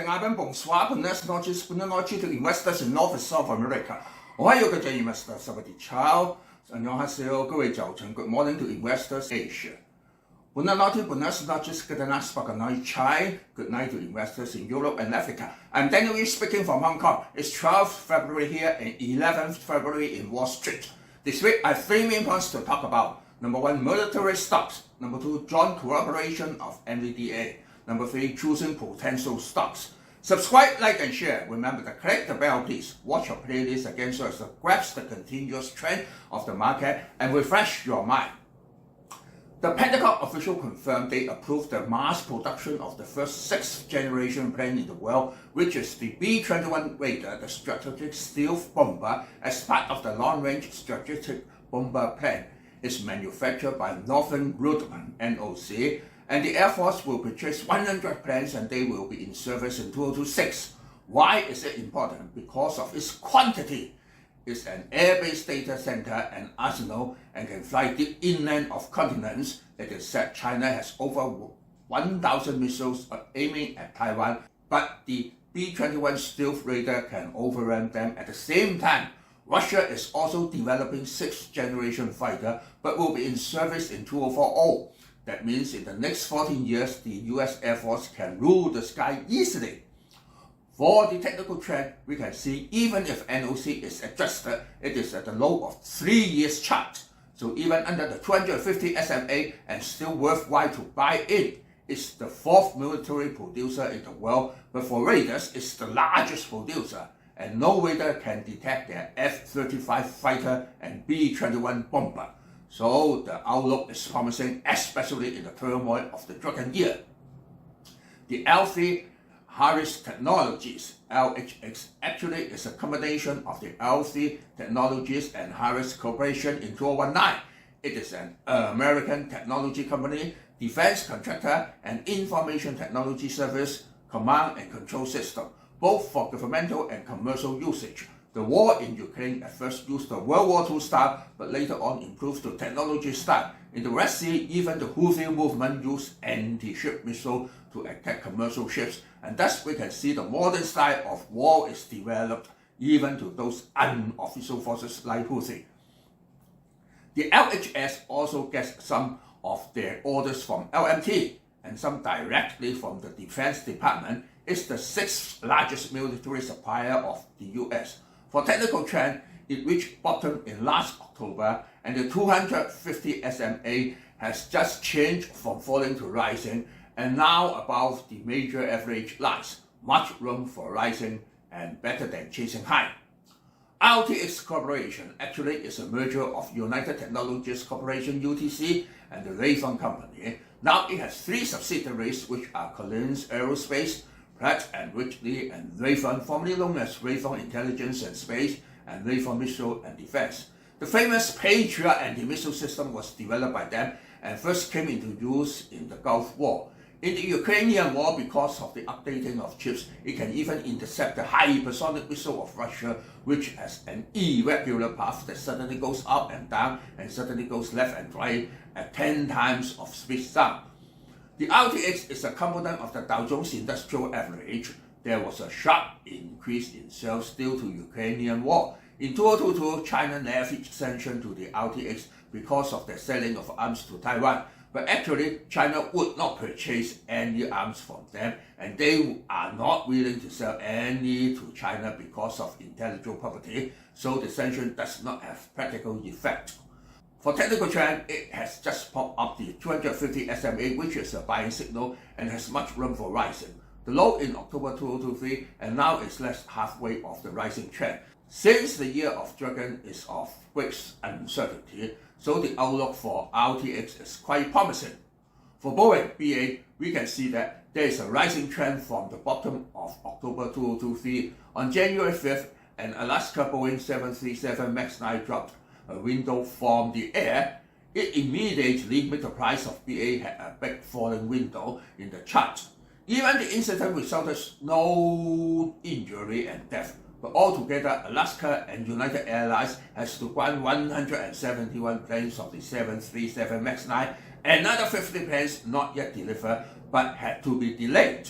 Abend, bonsoir, buenas noches to investors in North and South America. Ohio各位 investors, สวัสดีเช้า 안녕하세요, 各位早晨 Good morning to investors Asia. Buenas noches, good night, chai. Good night to investors in Europe and Africa. I'm Daniel speaking from Hong Kong. It's 12th February here and 11th February in Wall Street. This week, I have 3 main points to talk about. Number 1, military stocks. Number 2, joint cooperation of NVDA. Number 3, choosing potential stocks. Subscribe, like, and share. Remember to click the bell, please. Watch your playlist again so as to grasp the continuous trend of the market and refresh your mind. The Pentagon official confirmed they approved the mass production of the first 6th generation plane in the world, which is the B-21 Raider, the strategic stealth bomber, as part of the long-range strategic bomber plan. It's manufactured by Northrop Grumman, NOC, and the Air Force will purchase 100 planes and they will be in service in 2026. Why is it important? Because of its quantity. It's an air-based data center and arsenal and can fly deep inland of continents. It is said China has over 1,000 missiles aiming at Taiwan, but the B-21 stealth raider can overrun them at the same time. Russia is also developing 6th generation fighter, but will be in service in 2040. That means in the next 14 years, the US Air Force can rule the sky easily. For the technical trend, we can see even if NOC is adjusted, it is at the low of 3 years chart. So even under the 250 SMA and still worthwhile to buy in. It's the 4th military producer in the world, but for raiders, it's the largest producer. And no raider can detect their F-35 fighter and B-21 bomber. So the outlook is promising, especially in the turmoil of the Dragon Year. The L3 Harris Technologies, LHX, actually is a combination of the L3 Technologies and Harris Corporation in 2019. It is an American technology company, defense contractor, and information technology service, command and control system, both for governmental and commercial usage. The war in Ukraine at first used the World War II style, but later on improved to technology style. In the Red Sea, even the Houthi movement used anti-ship missile to attack commercial ships, and thus we can see the modern style of war is developed even to those unofficial forces like Houthi. The LHS also gets some of their orders from LMT and some directly from the Defense Department. It's the 6th largest military supplier of the US. For technical trend, it reached bottom in last October, and the 250 SMA has just changed from falling to rising, and now above the major average lies. Much room for rising and better than chasing high. RTX Corporation actually is a merger of United Technologies Corporation UTC and the Raytheon Company. Now it has 3 subsidiaries, which are Collins Aerospace, Pratt & Whitney, and Raytheon, formerly known as Raytheon Intelligence and Space, and Raytheon Missile and Defense. The famous Patriot anti-missile system was developed by them and first came into use in the Gulf War. In the Ukrainian war, because of the updating of chips, it can even intercept the hypersonic missile of Russia, which has an irregular path that suddenly goes up and down and suddenly goes left and right at 10 times of speed sound. The RTX is a component of the Dow Jones Industrial Average. There was a sharp increase in sales due to Ukrainian war. In 2022, China levied sanctions to the RTX because of the selling of arms to Taiwan. But actually, China would not purchase any arms from them, and they are not willing to sell any to China because of intellectual property, so the sanction does not have practical effect. For technical trend, it has just popped up the 250 SMA, which is a buying signal and has much room for rising. The low in October 2023, and now it's less halfway of the rising trend. Since the year of Dragon is of great uncertainty, so the outlook for RTX is quite promising. For Boeing BA, we can see that there is a rising trend from the bottom of October 2023. On January 5th, an Alaska Boeing 737 MAX 9 dropped a window from the air. It immediately made the price of BA had a big falling window in the chart. Even the incident resulted no injury and death, but altogether Alaska and United Airlines has to ground 171 planes of the 737 MAX 9, another 50 planes not yet delivered but had to be delayed.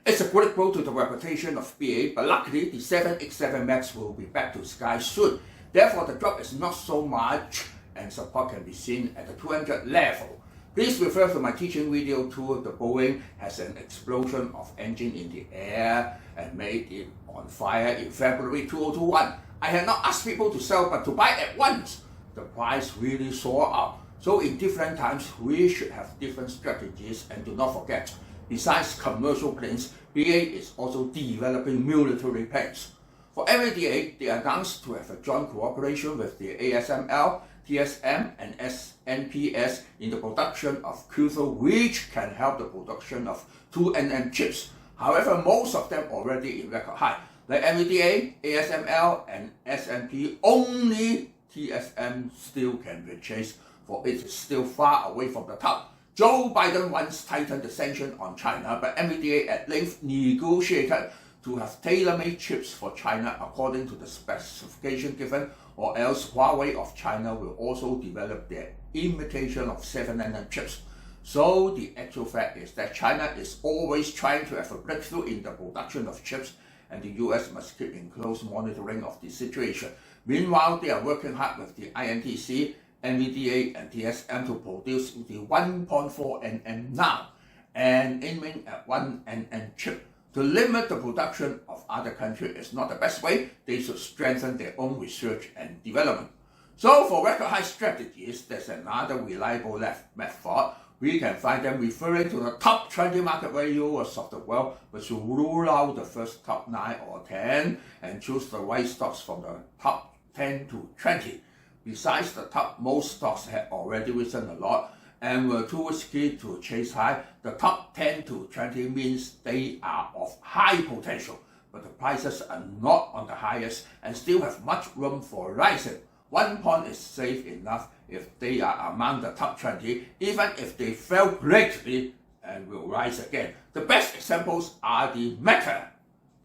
It's a great blow to the reputation of BA, but luckily the 787 MAX will be back to sky soon. Therefore, the drop is not so much and support can be seen at the 200 level. Please refer to my teaching video tool. The Boeing has an explosion of engine in the air and made it on fire in February 2021. I had not asked people to sell but to buy at once. The price really soared up. So in different times, we should have different strategies, and do not forget, besides commercial planes, BA is also developing military planes. For NVDA, they announced to have a joint cooperation with the ASML, TSM and SNPS in the production of Q2, which can help the production of 2nm chips. However, most of them already in record high. Like NVDA, ASML and SNP, only TSM still can purchase, for it is still far away from the top. Joe Biden once tightened the sanction on China, but NVDA at length negotiated to have tailor-made chips for China according to the specification given, or else Huawei of China will also develop their imitation of 7nm chips. So the actual fact is that China is always trying to have a breakthrough in the production of chips, and the US must keep in close monitoring of the situation. Meanwhile, they are working hard with the INTC, NVDA and TSM to produce the 1.4nm now, and aiming at 1nm chip. To limit the production of other countries is not the best way. They should strengthen their own research and development. So for record high strategies, there's another reliable method. We can find them referring to the top 20 market valuers of the world, which will rule out the first top 9 or 10 and choose the right stocks from the top 10 to 20. Besides, the topmost stocks had already risen a lot and were too risky to chase high. The top 10 to 20 means they are of high potential, but the prices are not on the highest and still have much room for rising. One point is safe enough: if they are among the top 20, even if they fell greatly and will rise again. The best examples are the Meta,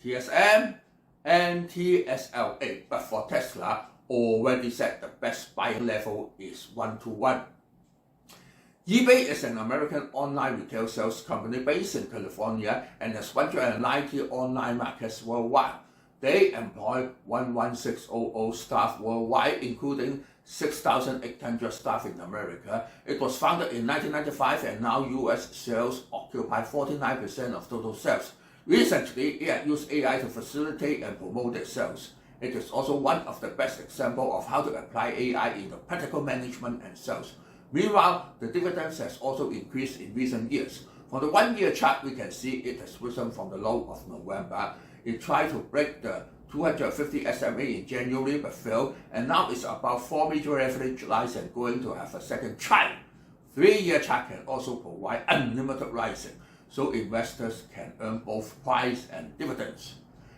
TSM, and TSLA, but for Tesla, already said the best buying level is 1-to-1. eBay is an American online retail sales company based in California and has 190 online markets worldwide. They employ 11600 staff worldwide, including 6,800 staff in America. It was founded in 1995 and now US sales occupy 49% of total sales. Recently, it had used AI to facilitate and promote its sales. It is also one of the best examples of how to apply AI in the practical management and sales. Meanwhile, the dividends has also increased in recent years. For the 1-year chart, we can see it has risen from the low of November. It tried to break the 250 SMA in January but failed, and now it's about 4 major average lines and going to have a second try. 3-year chart can also provide unlimited rising, so investors can earn both price and dividends.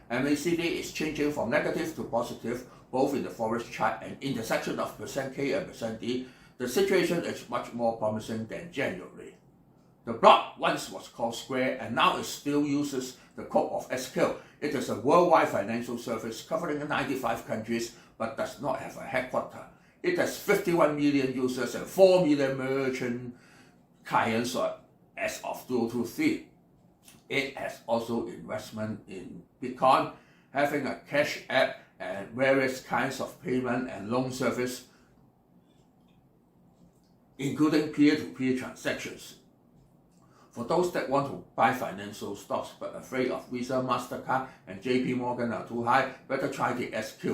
MACD is changing from negative to positive, both in the forest chart and intersection of %K and %D. The situation is much more promising than January. The block once was called Square and now it still uses the code of SQ. It is a worldwide financial service covering 95 countries but does not have a headquarters. It has 51 million users and 4 million merchant clients as of 2023. It has also investment in Bitcoin, having a cash app and various kinds of payment and loan service, including peer-to-peer transactions. For those that want to buy financial stocks but afraid of Visa, MasterCard and JP Morgan are too high, better try the SQ.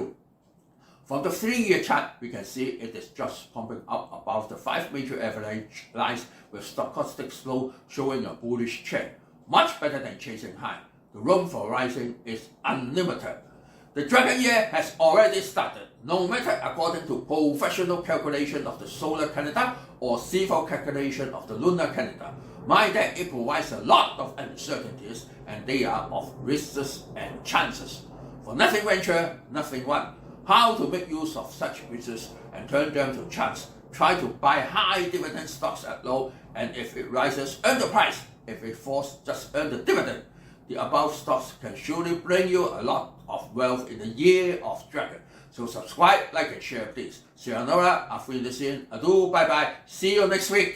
From the 3-year chart, we can see it is just pumping up above the 5 major average lines with stochastic slope showing a bullish trend. Much better than chasing high. The room for rising is unlimited. The dragon year has already started, no matter according to professional calculation of the solar calendar or civil calculation of the lunar calendar. Mind that it provides a lot of uncertainties and they are of risks and chances. For nothing venture, nothing won. How to make use of such risks and turn them to chance? Try to buy high dividend stocks at low, and if it rises, earn the price. If it falls, just earn the dividend. The above stocks can surely bring you a lot of wealth in the year of dragon. So subscribe, like and share please. Sayonara, auf Wiedersehen, adieu, bye bye, see you next week.